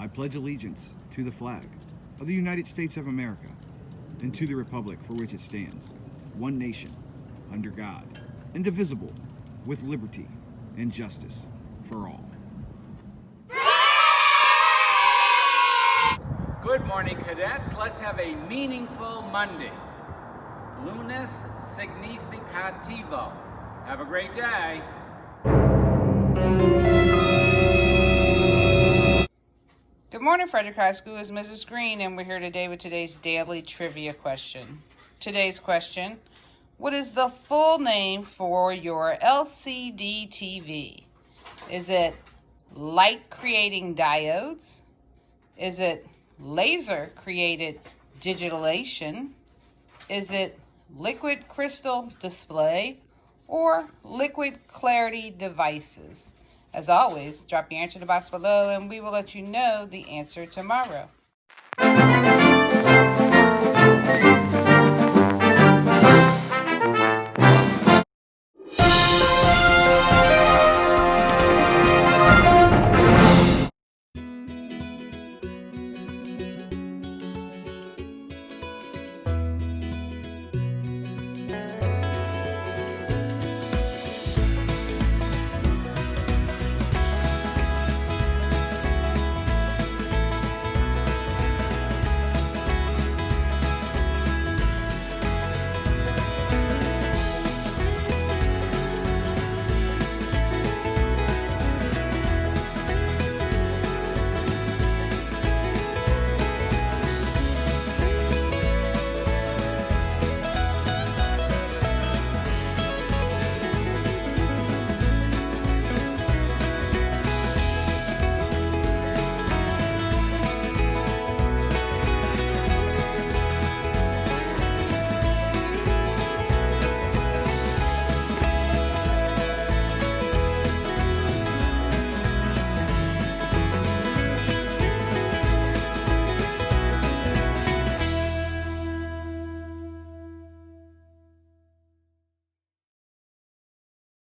I pledge allegiance to the flag of the United States of America and to the republic for which it stands, one nation, under God, indivisible, with liberty and justice for all. Good morning, cadets. Let's have a meaningful Monday. Lunes significativo. Have a great day. Good morning, Frederick High School. It's Mrs. Green, and we're here today with today's daily trivia question. Today's question: what is the full name for your LCD TV? Is it light creating diodes? Is it laser created digitalization? Is it liquid crystal display or liquid clarity devices? As always, drop your answer in the box below and we will let you know the answer tomorrow.